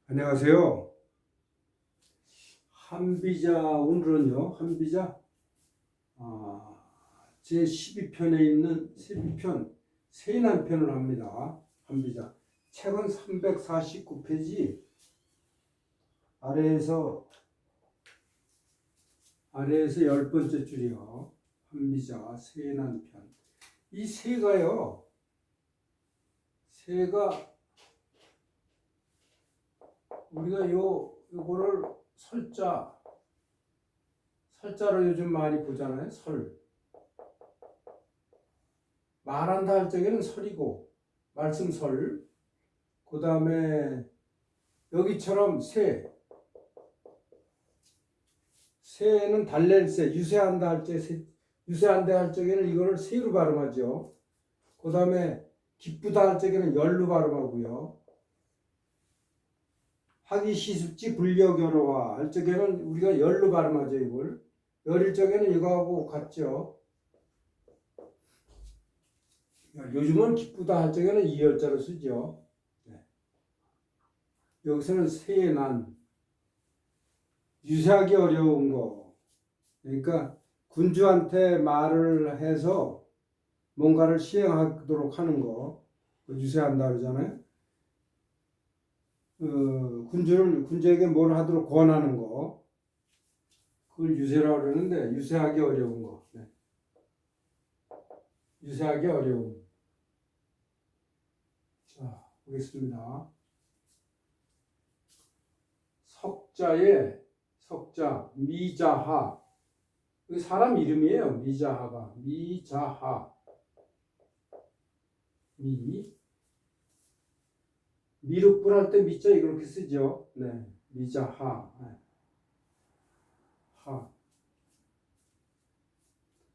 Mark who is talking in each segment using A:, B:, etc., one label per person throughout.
A: 안녕하세요. 한비자 오늘은요. 한비자 제 12편에 있는 12편 세난편을 합니다. 한비자 책은 349페이지 아래에서 10번째 줄이요. 한비자 세난편. 이 세가요. 세가 우리가 요거를 설자로 요즘 많이 보잖아요. 말한다 할 적에는 설이고 말씀설. 그 다음에 여기처럼 새는 달랠새, 유세한다 할 적에는 이거를 새로 발음하죠. 그 다음에 기쁘다 할 적에는 열로 발음하고요. 하기 시습지 불려결어화 할 적에는 우리가 열로 발음하죠. 이걸 열일 적에는 이거하고 같죠. 요즘은 기쁘다 할 적에는 이열자로 쓰죠. 여기서는 세난 유세하기 어려운 거. 그러니까 군주한테 말을 해서 뭔가를 시행하도록 하는 거 유세한다 그러잖아요. 군주에게 뭘 하도록 권하는 거 그걸 유세라고 그러는데 유세하기 어려운 거. 유세하기 어려움. 자, 보겠습니다. 석자 미자하. 이 사람 이름이에요. 미자하가. 미자하. 미륵불 할 때 미자 이렇게 쓰죠. 네. 미자하. 하.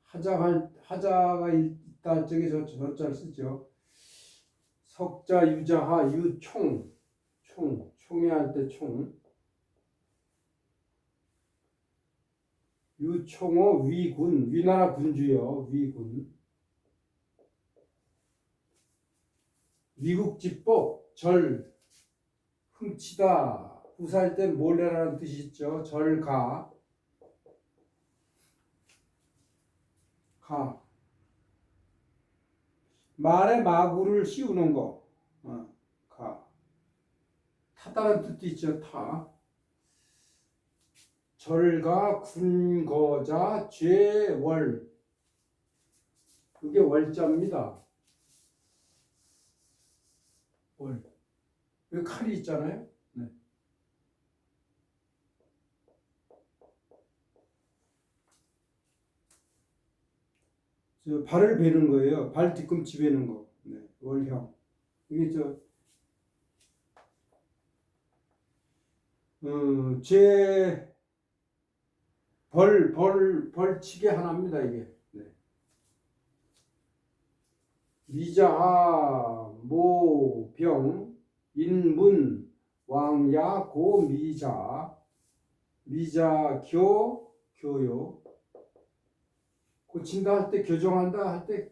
A: 하자가 있다 할 적에 저자를 쓰죠. 석자 유자하 유총. 총회할 때 총. 유총호 위군. 위나라 군주요. 위군. 위국지법 절 훔치다 후사할 때 몰래라는 뜻이 있죠. 절가 말에 마구를 씌우는 거. 타다는 뜻도 있죠. 절가 군거자 죄월 그게 월자입니다. 월. 여기 칼이 있잖아요. 네. 발을 베는 거예요. 발 뒤꿈치 베는 거. 네. 월형. 이게 벌칙의 하나입니다. 이게. 네. 미자하 모병 인문 왕야 고미자 미자교 교요 고친다 할 때 교정한다 할 때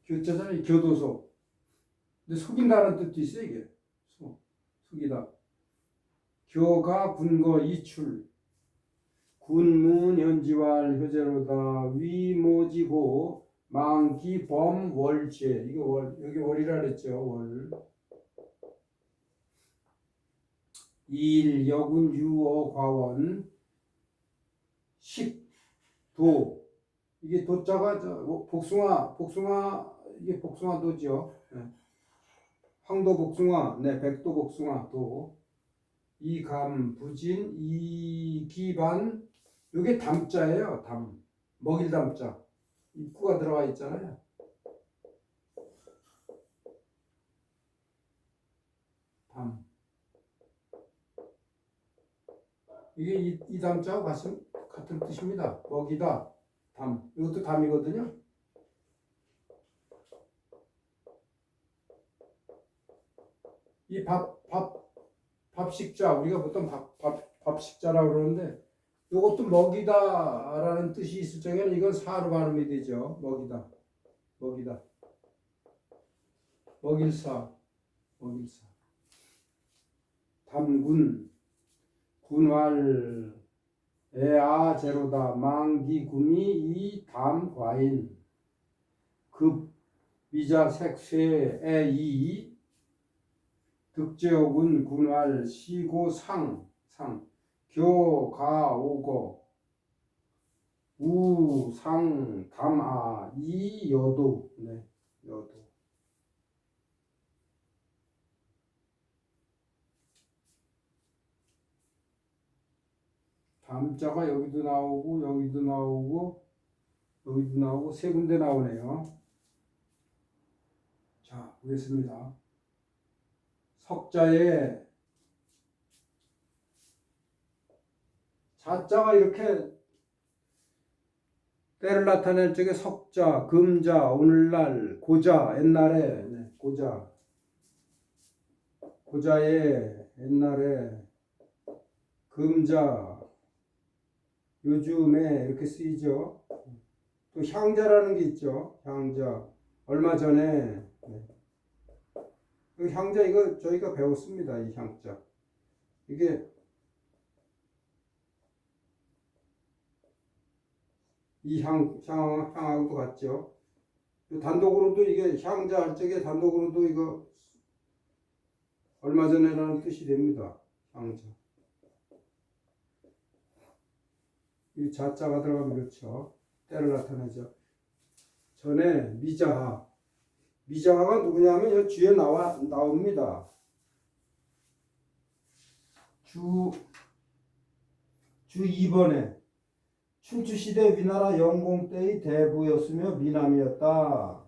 A: 교자잖아요. 교도소. 근데 속인다는 뜻도 있어요. 이게 속이다. 교가 군거 이출 군문 현지왈 효제로다 위모지고 망기 범월제 이게 여기 월이라 그랬죠. 월. 일 여군 유어 과원 식도 이게 도자가 복숭아 이게 복숭아도죠. 네. 황도 복숭아, 네, 백도 복숭아 도. 이감 부진 이기반 이게 담자예요. 담 먹일 담자 입구가 들어가 있잖아요. 담 이게 이 담자하고 같은 뜻입니다. 먹이다 담 이것도 담이거든요. 이 밥식자 우리가 보통 밥식자라고 그러는데 이것도 먹이다라는 뜻이 있을 적에는 이건 사로 발음이 되죠. 먹이다 먹일사 담군 군활 에아 제로다 망기구미 이 담 과인 급 미자 색쇠 에이 득제옥은 군활 시고 상 교가오고 우상 담아 이 여도 네 여도 담자가 여기도 나오고 여기도 나오고 여기도 나오고 세 군데 나오네요. 자 보겠습니다. 석자에 자자가 이렇게 때를 나타낼 적에 석자, 금자, 오늘날, 고자, 옛날에 네, 고자에 옛날에 금자 요즘에 이렇게 쓰이죠. 또 향자라는 게 있죠. 향자 얼마 전에 네. 향자 이거 저희가 배웠습니다. 이 향자 이게 이 향하고도 같죠. 단독으로도 이게 향자 할 적에 단독으로도 이거 얼마 전에라는 뜻이 됩니다. 향자. 이 자자가 들어가면 그렇죠. 때를 나타내죠. 전에 미자하. 미자하가 누구냐면 이 뒤에 나옵니다. 주 2번에 춘추시대 위나라 영공 때의 대부였으며 미남이었다.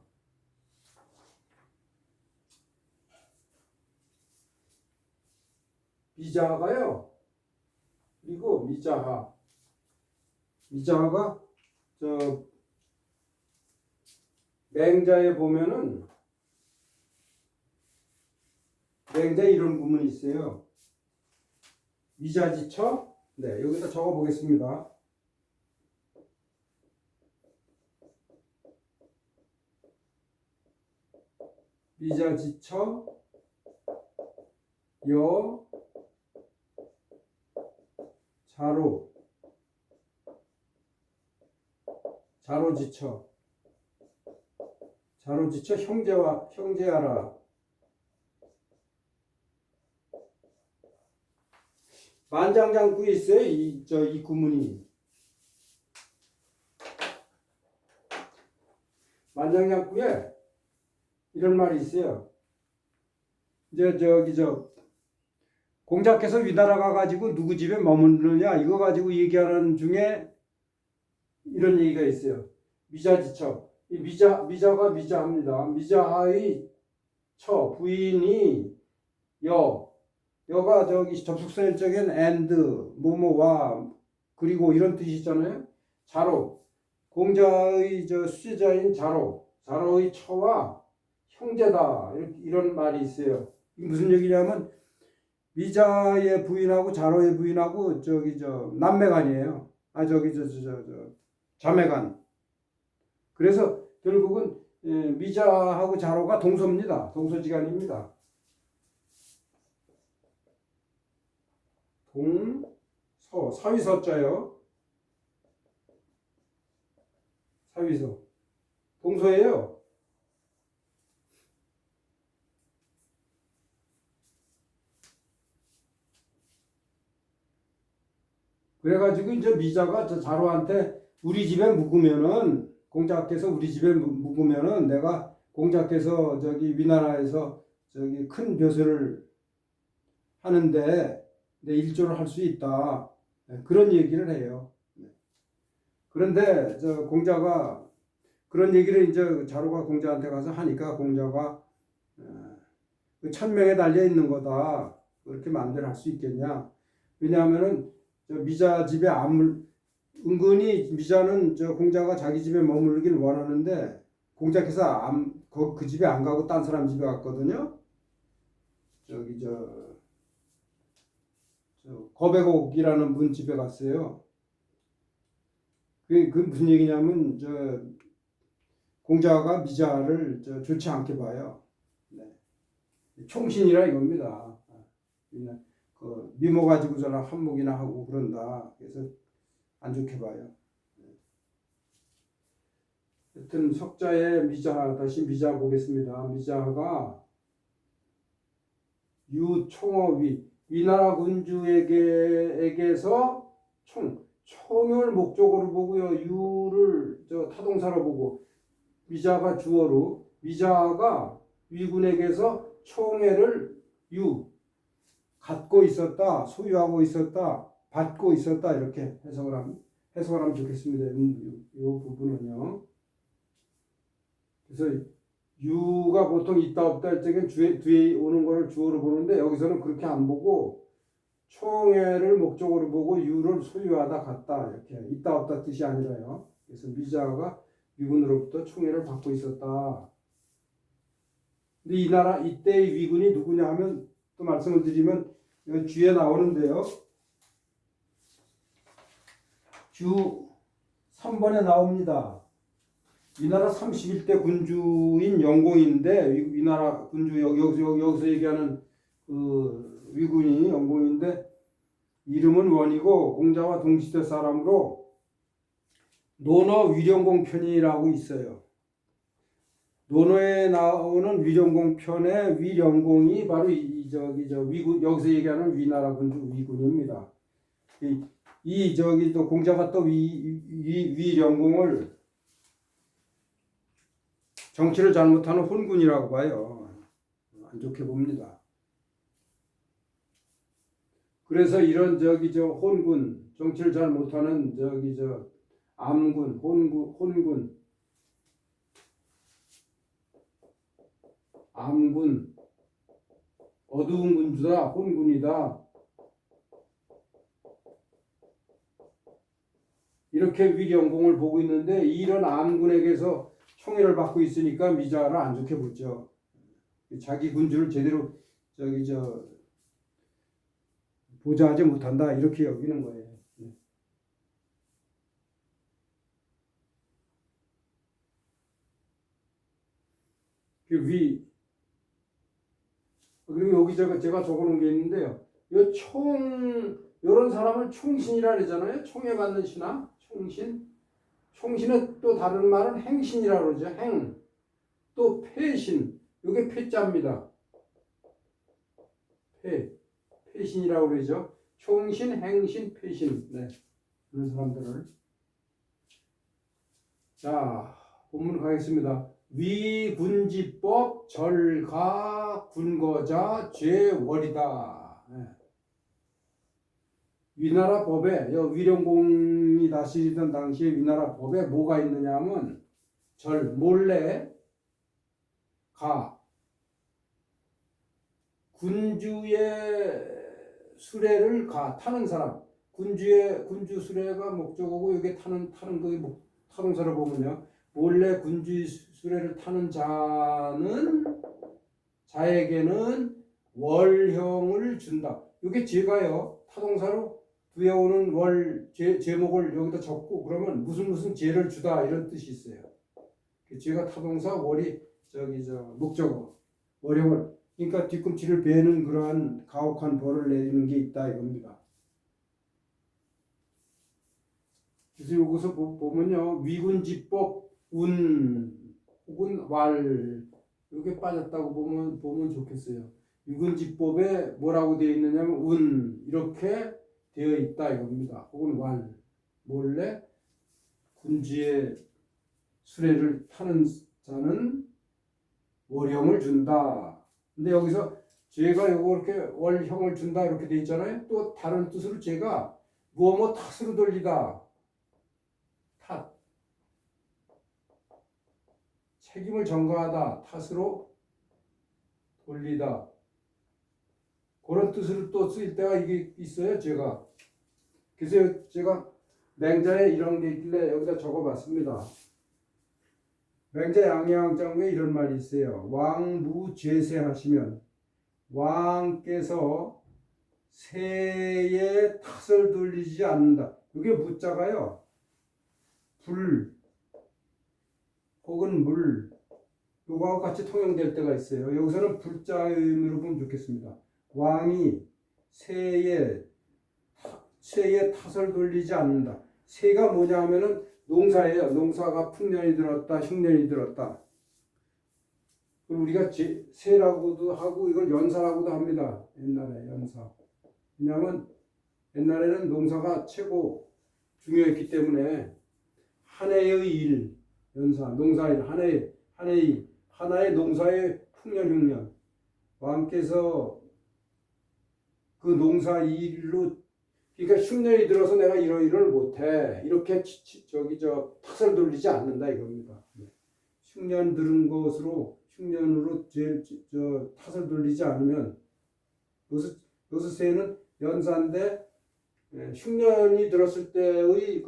A: 미자하가요. 그리고 미자하가 저 맹자에 보면은 맹자 이런 구문이 있어요. 미자지처. 네, 여기다 적어 보겠습니다. 미자지처 여 자로지처 형제하라. 만장장구에 있어요. 이 구문이 만장장구에 이런 말이 있어요. 이제 공자께서 위나라 가가지고 누구 집에 머무르느냐 이거 가지고 얘기하는 중에 이런 얘기가 있어요. 미자지처. 이 미자가 미자합니다. 미자의 처 부인이 여가 접속사일적인 and 뭐뭐와 그리고 이런 뜻이 있잖아요. 자로 공자의 수제자인 자로의 처와 형제다 이런 말이 있어요. 이게 무슨 얘기냐면 미자의 부인하고 자로의 부인하고 남매간이에요. 자매간. 그래서 결국은 미자하고 자로가 동서입니다. 동서지간입니다. 동서 사위서자요. 사위서 동서예요. 그래가지고 이제 미자가 저 자로한테 우리 집에 묵으면은 공자께서 우리 집에 묵으면은 내가 공자께서 위나라에서 큰 벼슬을 하는데 내 일조를 할 수 있다. 그런 얘기를 해요. 그런데 공자가 그런 얘기를 이제 자로가 공자한테 가서 하니까 공자가 1000명에 달려 있는 거다. 그렇게 마음대로 할 수 있겠냐? 왜냐하면은 미자 집에 은근히 미자는 공자가 자기 집에 머물길 원하는데 공자께서 그 집에 안 가고 딴 사람 집에 갔거든요. 거백옥이라는 분 집에 갔어요. 그 무슨 얘기냐면 공자가 미자를 좋지 않게 봐요. 네. 총신이라 이겁니다. 미모 가지고서는 한몫이나 하고 그런다. 그래서 안 좋게 봐요. 하여튼 석자의 미자, 다시 미자 보겠습니다. 미자가 유총어위, 위나라 군주에게서 총을 목적으로 보고요. 유를 타동사로 보고, 미자가 주어로, 미자가 위군에게서 총애를 갖고 있었다, 소유하고 있었다, 받고 있었다, 이렇게 해석을 하면 좋겠습니다. 이 부분은요. 그래서 유가 보통 있다 없다 할 적엔 뒤에 오는 거를 주어로 보는데, 여기서는 그렇게 안 보고 총애를 목적으로 보고 유를 소유하다 갔다, 이렇게 있다 없다 뜻이 아니라요. 그래서 미자가 위군으로부터 총애를 받고 있었다. 근데 이 나라 이때의 위군이 누구냐 하면 또 말씀을 드리면 여기 뒤에 나오는데요. 주 3번에 나옵니다. 위나라 31대 군주인 영공인데, 위나라 군주 여기서 얘기하는 그 위군이 영공인데, 이름은 원이고 공자와 동시대 사람으로 논어 위령공 편이라고 있어요. 논어에 나오는 위령공 편의 위령공이 바로 위군, 여기서 얘기하는 위나라 군주 위군입니다. 또 공자가 또 위령공을 정치를 잘못하는 혼군이라고 봐요. 안 좋게 봅니다. 그래서 이런 혼군, 정치를 잘 못하는 암군, 혼군, 암군, 어두운 군주다, 혼군이다, 이렇게 위령공을 보고 있는데, 이런 암군에게서 총애를 받고 있으니까 미자를 안 좋게 보죠. 자기 군주를 제대로 보좌하지 못한다, 이렇게 여기는 거예요. 그리고 여기 제가 적어놓은 게 있는데요. 이런 사람을 총신이라 그러잖아요. 총애 받는 신하, 총신. 총신은 또 다른 말은 행신이라고 그러죠. 행. 또 패신. 이게 패자입니다. 패신이라고 그러죠. 총신, 행신, 패신. 네. 그런 사람들을. 자, 본문 가겠습니다. 위군지법 절가 군거자 죄월이다. 네. 위나라 법에, 위령공이 다스리던 당시에 위나라 법에 뭐가 있느냐 하면, 몰래 군주의 수레를 타는 사람, 군주 수레가 목적어고, 여기 타는 그 타동사를 보면요, 몰래 군주의 수레를 타는 자에게는 월형을 준다. 이게 죄가요, 타동사로 뒤에 오는 제목을 여기다 적고, 그러면 무슨 죄를 주다, 이런 뜻이 있어요. 죄가 타동사, 월이 목적어, 월형을, 그러니까 뒤꿈치를 베는 그러한 가혹한 벌을 내리는 게 있다, 이겁니다. 그래서 여기서 보면요, 위군지법 혹은 왈, 이게 빠졌다고 보면 좋겠어요. 위군지법에 뭐라고 되어 있느냐면 이렇게 되어 있다, 이겁니다. 혹은 왈, 몰래 군주의 수레를 타는 자는 월형을 준다. 근데 여기서 죄가 이렇게 월형을 준다, 이렇게 되어 있잖아요. 또 다른 뜻으로 죄가 무엇 탓으로 돌리다. 탓. 책임을 전가하다, 탓으로 돌리다. 그런 뜻으로 또 쓰일 때가 이게 있어요, 제가. 그래서 제가 맹자에 이런 게 있길래 여기다 적어봤습니다. 맹자 양양장에 이런 말이 있어요. 왕무죄세하시면, 왕께서 새에 탓을 돌리지 않는다. 이게 무자가요, 불 혹은 물, 이거하고 같이 통용될 때가 있어요. 여기서는 불자 의미로 보면 좋겠습니다. 왕이 새에 탓을 돌리지 않는다. 새가 뭐냐 하면은 농사예요. 농사가 풍년이 들었다, 흉년이 들었다. 우리가 새라고도 하고 이걸 연사라고도 합니다. 옛날에 연사. 왜냐하면 옛날에는 농사가 최고 중요했기 때문에 한 해의 일, 연사, 농사일, 하나의 농사의 풍년, 흉년. 왕께서 그 농사 일로, 그러니까 흉년이 들어서 내가 이런 일을 못해. 이렇게 탓을 돌리지 않는다 이겁니다. 흉년 들은 것으로, 흉년으로 탓을 돌리지 않으면, 여기서 새는 연사인데, 흉년이 들었을 때의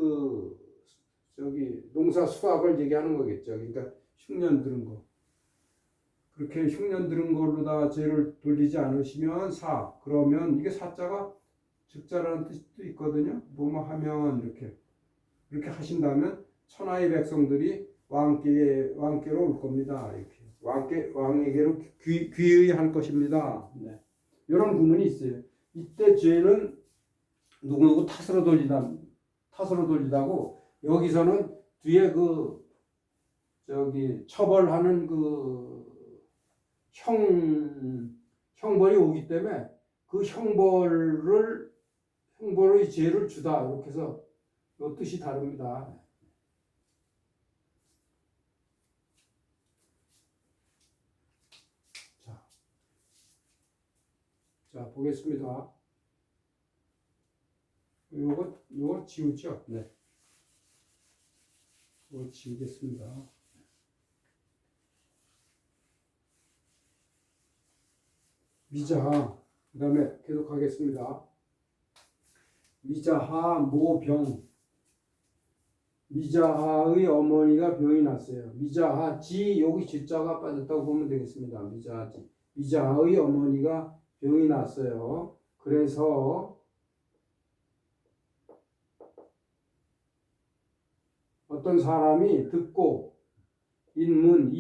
A: 농사 수확을 얘기하는 거겠죠. 그러니까 흉년 들은 거. 그렇게 흉년 들은 걸로 다 죄를 돌리지 않으시면 그러면 이게 사자가 즉자라는 뜻도 있거든요. 뭐뭐 하면 이렇게 하신다면 천하의 백성들이 왕께로 올 겁니다. 이렇게 왕에게로 귀의할 것입니다. 네. 이런 구문이 있어요. 이때 죄는 누구누구 탓으로 돌리다고 여기서는 뒤에 처벌하는 형벌이 오기 때문에 그 형벌의 죄를 주다. 이렇게 해서 이 뜻이 다릅니다. 자, 보겠습니다. 요거 지우죠? 네. 이거 지우겠습니다. 미자하, 그 다음에 계속하겠습니다. 미자하 모병. 미자하의 어머니가 병이 났어요. 미자하 지, 여기 지자가 빠졌다고 보면 되겠습니다. 미자하의 어머니가 병이 났어요. 그래서 어떤 사람이 듣고, 인문,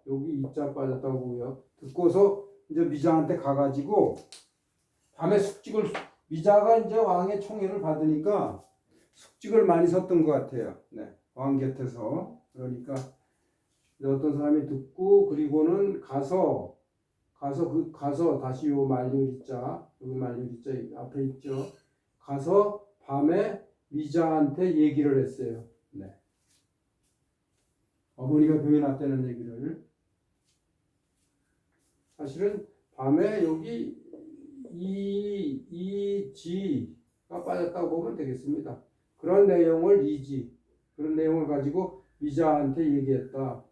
A: 여기 이자 빠졌다고 보고요. 듣고서 이제 미자한테 가가지고 밤에 미자가 이제 왕의 총애를 받으니까 숙직을 많이 섰던 것 같아요. 네, 왕 곁에서. 그러니까 어떤 사람이 듣고, 그리고는 가서 다시 요 만료리자, 여기 만료리자 앞에 있죠. 가서 밤에 미자한테 얘기를 했어요. 네. 어머니가 병이 났다는 얘기를. 사실은 밤에 여기 지가 빠졌다고 보면 되겠습니다. 그런 내용을 그런 내용을 가지고 미자한테 얘기했다.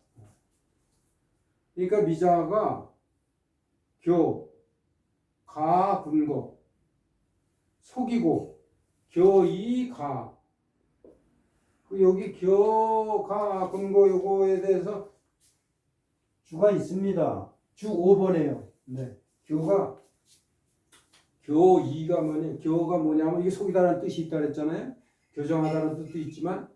A: 그러니까 미자가 군거, 속이고, 여기 군거 요거에 대해서 주가 있습니다. 주 5번에요. 네. 교가 뭐냐면 이게 속이다라는 뜻이 있다 그랬잖아요. 교정하다는 뜻도 있지만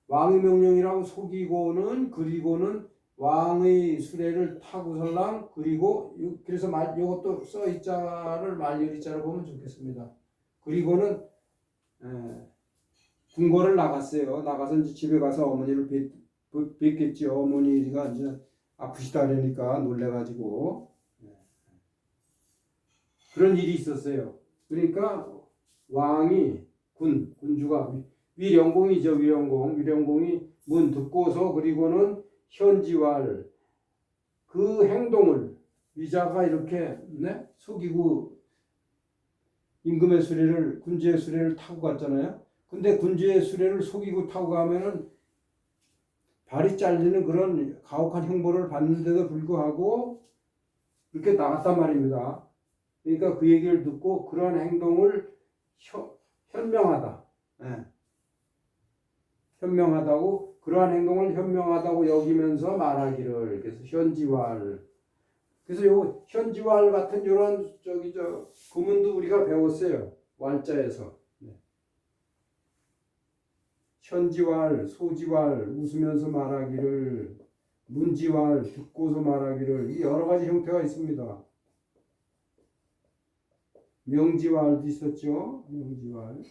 A: 왕의 명령이라고 속이고는, 그리고는 왕의 수레를 타고설랑, 그리고 그래서 이것도 써있자를 말려있자로 보면 좋겠습니다. 그리고는 궁궐을 나갔어요. 나가서 이제 집에 가서 어머니를 뵙겠지. 어머니가 이제 아프시다 그러니까 놀래가지고 그런 일이 있었어요. 그러니까 왕이 군주가 위령공이 문 듣고서, 그리고는 현지왈 그 행동을 미자가 이렇게 속이고 임금의 수레를, 군주의 수레를 타고 갔잖아요. 근데 군주의 수레를 속이고 타고 가면은 발이 잘리는 그런 가혹한 형벌을 받는데도 불구하고 이렇게 나갔단 말입니다. 그러니까 그 얘기를 듣고 그런 행동을 현명하다. 네. 현명하다고, 그러한 행동을 현명하다고 여기면서 말하기를. 그래서 현지왈. 그래서 요 현지왈 같은 요런 구문도 우리가 배웠어요. 왈자에서. 네. 현지왈, 소지왈, 웃으면서 말하기를, 문지왈, 듣고서 말하기를, 이 여러 가지 형태가 있습니다. 명지화알도 있었죠. 명지화알.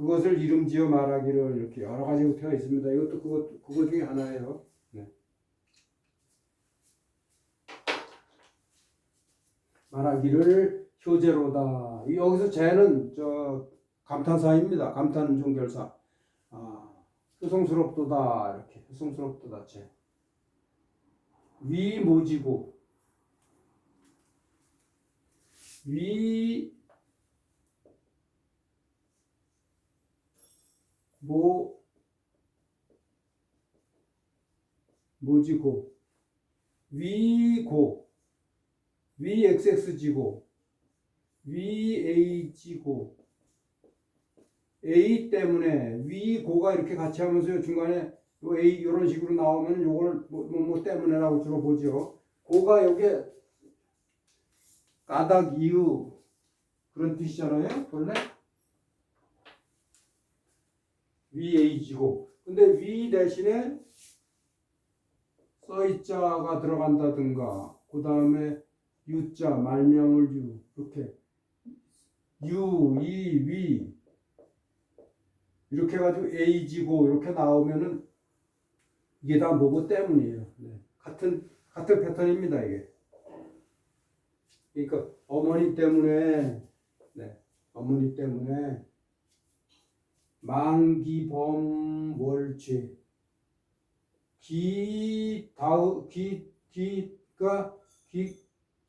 A: 그것을 이름지어 말하기를 이렇게 여러 가지 형태가 있습니다. 이것도 그거 중에 하나예요. 네. 말하기를 효제로다. 여기서 제는 저 감탄사입니다. 감탄 종결사. 효성스럽도다 이렇게 효성스럽도다 제. 위 모지고 위 모지고 위고 위 xx지고 위 a지고 a 때문에 위고가 이렇게 같이 하면서 중간에 요 a 이런 식으로 나오면 요걸 뭐 때문에라고 주로 보죠. 고가 요게 까닭 이유 그런 뜻이잖아요. 원래 위 a지고 근데 위 대신에 써있자가 들어간다든가 그 다음에 유자 말명을 유 이렇게 유, 이, 위 이렇게 해가지고 a지고 이렇게 나오면은 이게 다 뭐뭐 때문이에요. 네. 같은 패턴입니다 이게. 그러니까 어머니 때문에 네. 어머니 때문에 만기범월죄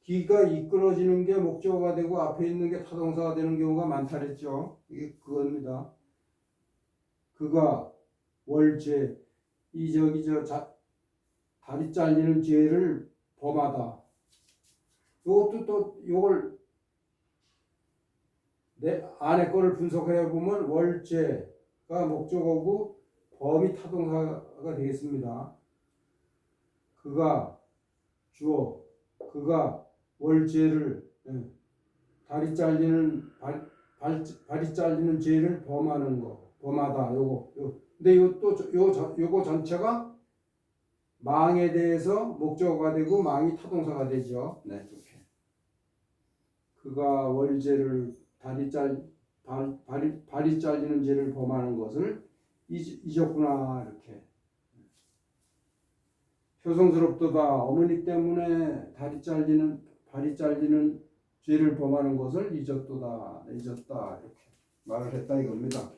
A: 기가 이끌어지는 게 목적어가 되고 앞에 있는 게 타동사가 되는 경우가 많다 그랬죠. 이게 그겁니다. 그가 월죄 이 다리 잘리는 죄를 범하다. 요것도 또 요걸 내 안에 거를 분석해 보면 월죄가 목적어고 범이 타동사가 되겠습니다. 그가 주어 그가 월죄를 다리 잘리는 발이 잘리는 죄를 범하는 거 범하다 요거 근데 요거 전체가 망에 대해서 목적어가 되고 망이 타동사가 되죠. 네, 이렇게. 그가 월죄를 발이 잘리는 죄를 범하는 것을 잊었구나 이렇게. 효성스럽도다. 어머니 때문에 발이 잘리는 죄를 범하는 것을 잊었다 이렇게 말을 했다 이겁니다.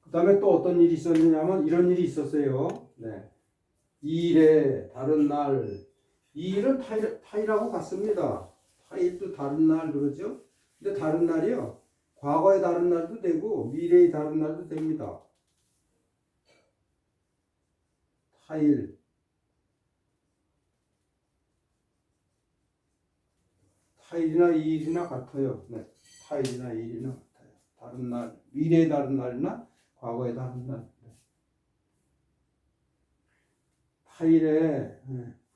A: 그 다음에 또 어떤 일이 있었느냐면 이런 일이 있었어요. 네. 이 일에 다른 날 이 일은 타일하고 같습니다. 타일도 다른 날 그러죠. 근데 다른 날이요. 과거의 다른 날도 되고 미래의 다른 날도 됩니다. 타일이나 이 일이나 같아요. 네. 타일이나 이 일이나 같아요. 다른 날, 미래의 다른 날이나 과거의 다른 날. 네. 타일에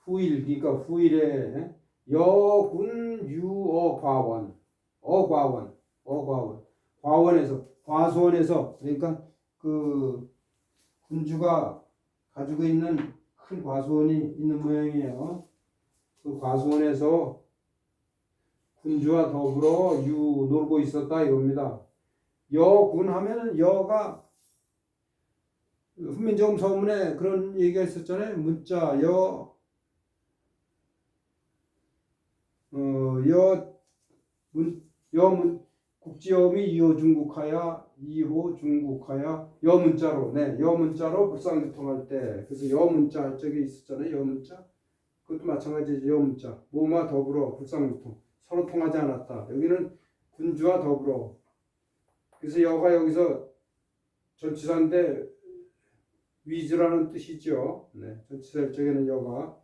A: 후일, 그러니까 후일에 여군 유어 과원, 과원에서 과수원에서 그러니까 그 군주가 가지고 있는 큰 과수원이 있는 모양이에요. 그 과수원에서 군주와 더불어 놀고 있었다 이겁니다. 여군 하면은 여가 훈민정음 서문에 그런 얘기가 있었잖아요. 문자 국지어음이 이호 중국하야 여문자로 불상교통할 때 그래서 여문자 할 적이 있었잖아요. 여문자 그것도 마찬가지죠. 여문자 뭐와 더불어 불상교통 서로 통하지 않았다. 여기는 군주와 더불어 그래서 여가 여기서 전치사인데 위즈라는 뜻이죠. 네, 전치사일 적에는 여가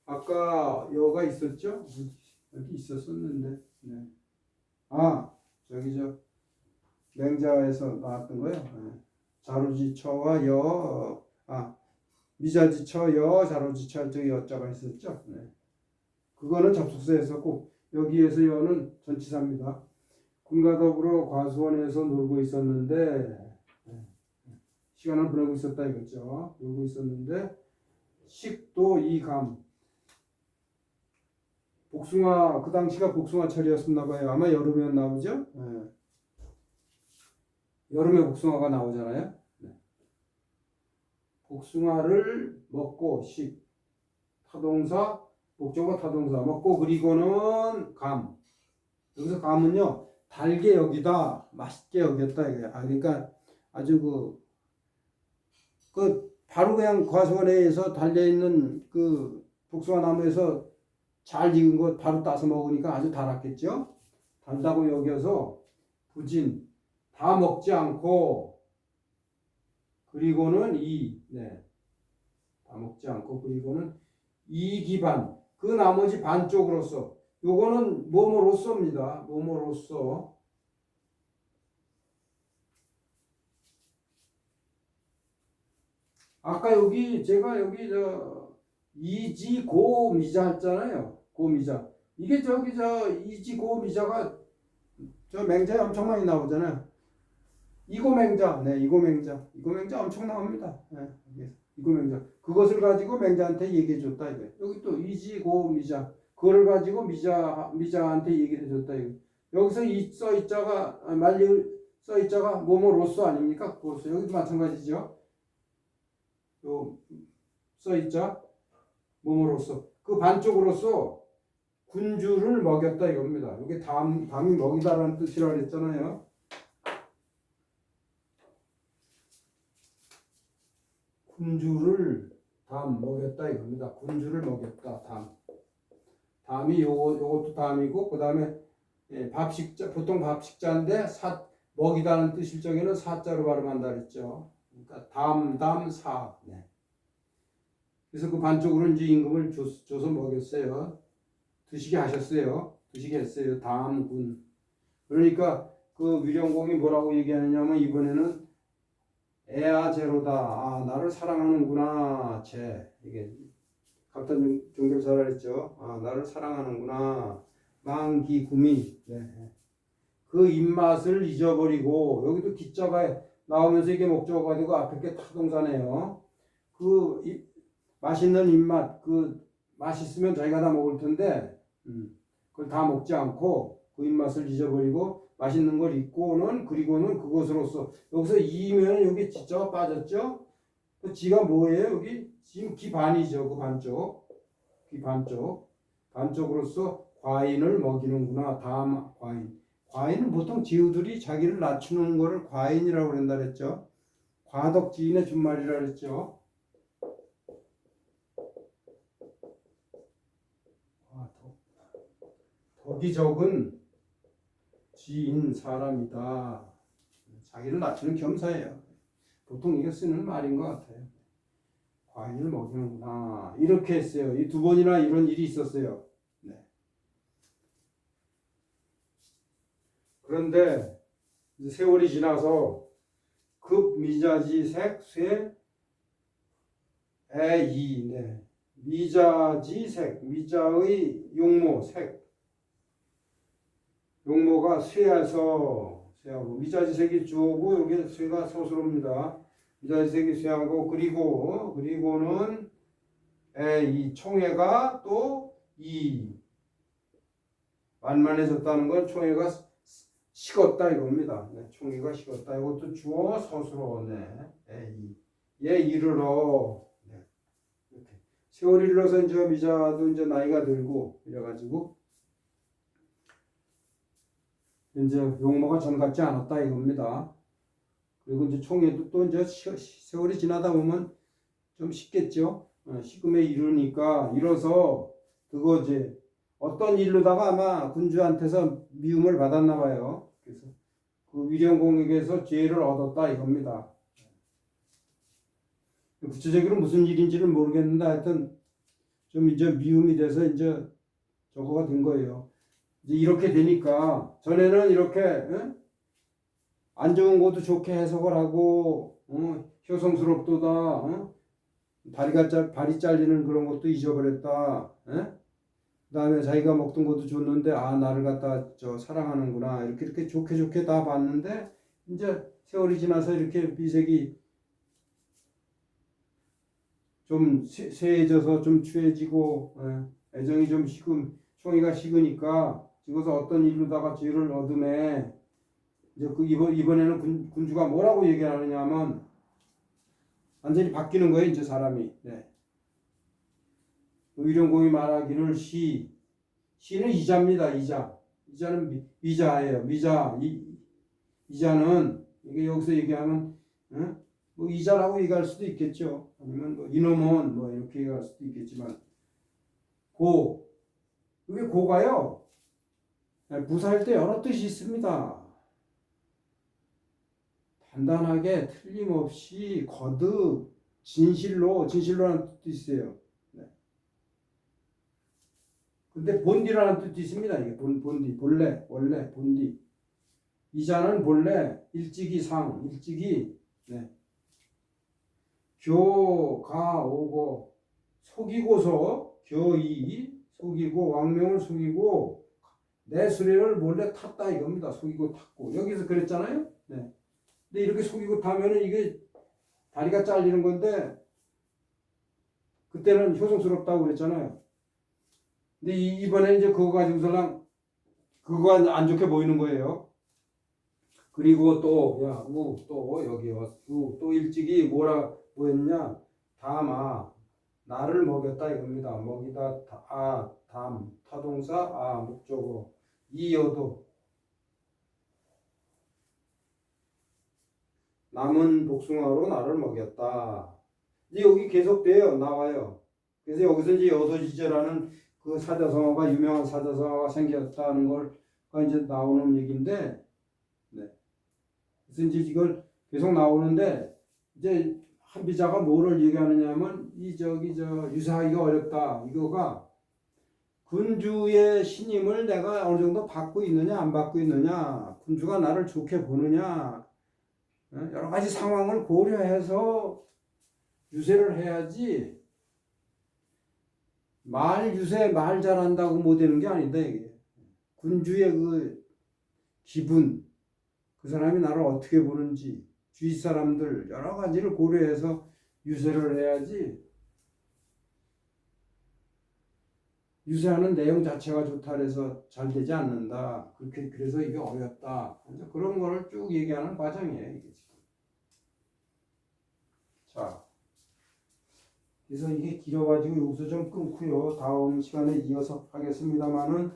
A: 아까 여가 있었죠? 여기 있었었는데 네. 저기 맹자에서 나왔던 거예요. 네. 자루지처와 미자지처 자루지처 할 적에 여자가 있었죠. 네. 그거는 접속사에서 꼭 여기에서 여는 전치사입니다. 군과 더불어 과수원에서 놀고 있었는데 시간을 보내고 있었다 이거죠. 놀고 있었는데 식도 이 감. 복숭아 그 당시가 복숭아철이었었나 봐요. 아마 여름이었나 보죠. 예. 여름에 복숭아가 나오잖아요. 네. 복숭아를 먹고 식 타동사 목적어 타동사 먹고 그리고는 감. 여기서 감은요 달게 여기다 맛있게 여겼다 이거예요. 그러니까 아주 그 바로 그냥 과수원에서 달려 있는 그 복숭아 나무에서 잘 익은 거 바로 따서 먹으니까 아주 달았겠죠. 달다고 여겨서 부진 다 먹지 않고 그리고는 다 먹지 않고 그리고는 이 기반 그 나머지 반쪽으로서 요거는 뭐뭐로써입니다. 뭐뭐로써 아까 여기 제가 여기 이지 고 미자 했잖아요. 고 미자 이게 이지 고 미자가 저 맹자에 엄청 많이 나오잖아요. 이고맹자, 네, 이고맹자 엄청 나옵니다. 네, 이고맹자. 그것을 가지고 맹자한테 얘기해줬다 이거. 여기 또 이지고 미자, 그거를 가지고 미자한테 얘기를 해줬다 이거. 여기서 이 써있자가 말리 써있자가 뭐뭐로써 아닙니까? 그것도 여기도 마찬가지죠. 요 써있자 뭐뭐로써 그 반쪽으로서 군주를 먹였다 이겁니다. 이게 담이 먹이다라는 뜻이라고 그랬잖아요. 군주를 담 먹였다 이겁니다. 군주를 먹였다 담이 요것도 담이고 그 다음에 밥식자 보통 밥식자인데 먹이다는 뜻일 적에는 사자로 발음한다 그랬죠. 그러니까 담사. 네. 그래서 그 반쪽으로 이제 임금을 줘서 먹였어요. 드시게 하셨어요. 드시게 했어요. 담군. 그러니까 그 위령공이 뭐라고 얘기하느냐면 이번에는 에아 제로다. 아 나를 사랑하는구나. 이게 갑단 종결사라 했죠. 아 나를 사랑하는구나. 망기구미. 네. 그 입맛을 잊어버리고 여기도 기자가 나오면서 이게 목적어가 되고 앞에 게 타동사네요. 맛있는 입맛 맛있으면 자기가 다 먹을 텐데 그걸 다 먹지 않고 그 입맛을 잊어버리고 맛있는 걸 잊고는 그리고는 그것으로서 여기서 이면 여기 지자가 빠졌죠. 그 지가 뭐예요? 여기 지금 기반이죠. 그 반쪽 반쪽으로서 과인을 먹이는구나. 다음 과인은 보통 지우들이 자기를 낮추는 거를 과인이라고 그런다 그랬죠. 과덕지인의 준말이라 그랬죠. 덕이 적은 지인 사람이다. 자기를 낮추는 겸사예요. 보통 이게 쓰는 말인 것 같아요. 과인을 먹이는구나. 이렇게 했어요. 이 두 번이나 이런 일이 있었어요. 네. 그런데 세월이 지나서 급미자지색 쇠애이 미자지색 미자의 용모 색 용모가 쇠해서 쇠하고 미자지색이 주어고 여기 쇠가 서술입니다. 미자지색이 쇠하고 그리고는 이 총회가 또 이 완만해졌다는 건 총회가 식었다 이겁니다. 네, 총회가 식었다. 이것도 주어 서술어. 얘 이르러. 네, 이렇게 세월이 흘러서 이제 미자도 이제 나이가 들고 이래가지고 이제 용모가 전 같지 않았다 이겁니다. 그리고 이제 총회도 또 이제 세월이 지나다 보면 좀 식겠죠. 식음에 이르니까 이뤄서 그거지. 어떤 일로다가 아마 군주한테서 미움을 받았나 봐요. 그래서 그 위령공에게서 죄를 얻었다 이겁니다. 구체적으로 무슨 일인지는 모르겠는데 하여튼 좀 이제 미움이 돼서 이제 저거가 된 거예요. 이제 이렇게 되니까 전에는 이렇게 안 좋은 것도 좋게 해석을 하고 효성스럽도다. 발이 잘리는 그런 것도 잊어버렸다. 그다음에 자기가 먹던 것도 줬는데 아 나를 갖다 사랑하는구나 이렇게 좋게 다 봤는데 이제 세월이 지나서 이렇게 미색이 좀 쇠해져서 좀 추해지고 애정이 좀 총이가 식으니까 죽어서 어떤 일로다가 죄를 얻음에 이제 그 이번에는 군주가 뭐라고 얘기하느냐면 완전히 바뀌는 거예요 이제 사람이. 네. 의령공이 말하기를 시는 이자입니다. 이자는 미자예요. 이자는 이게 여기서 얘기하면 뭐 이자라고 얘기할 수도 있겠죠. 아니면 뭐 이놈은 뭐 이렇게 얘기할 수도 있겠지만 이게 고가요. 부사할 때 여러 뜻이 있습니다. 단단하게 틀림없이 거듭 진실로라는 뜻도 있어요. 네. 근데 본디라는 뜻도 있습니다. 이게 본디 원래 본디. 이자는 본래 일찍이 네. 교가 오고 속이고서 속이고 왕명을 속이고 내 수레를 몰래 탔다 이겁니다. 속이고 탔고 여기서 그랬잖아요. 네. 근데 이렇게 속이고 타면은 이게 다리가 잘리는 건데 그때는 효성스럽다고 그랬잖아요. 근데 이번에 이제 그거 가지고서랑 그거가 안 좋게 보이는 거예요. 그리고 또 여기 와서 또 일찍이 뭐라고 했냐? 담아 나를 먹였다 이겁니다. 먹이다 타동사 목적어 이여도 남은 복숭아로 나를 먹였다. 이제 여기 계속돼요. 나와요. 그래서 여기서 이제 여도지제라는 그 사자성어가 유명한 사자성어가 생겼다는 걸 이제 나오는 얘기인데, 네. 그래서 이제 이걸 계속 나오는데 이제 한비자가 뭐를 얘기하느냐면 유사하기가 어렵다. 이거가 군주의 신임을 내가 어느 정도 받고 있느냐 안 받고 있느냐, 군주가 나를 좋게 보느냐, 여러 가지 상황을 고려해서 유세를 해야지 말 잘한다고 못 되는 게 아니다 이게. 군주의 그 기분, 그 사람이 나를 어떻게 보는지, 주위 사람들 여러 가지를 고려해서 유세를 해야지 유세하는 내용 자체가 좋다 그래서 잘 되지 않는다. 그래서 이게 어렵다. 그런 거를 쭉 얘기하는 과정이에요 이게 지금. 자, 그래서 이게 길어가지고 여기서 좀 끊고요. 다음 시간에 이어서 하겠습니다만은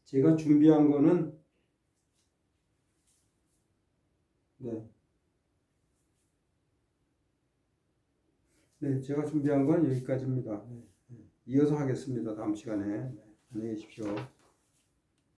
A: 제가 준비한 거는 제가 준비한 건 여기까지입니다. 이어서 하겠습니다. 다음 시간에. 안녕히 계십시오.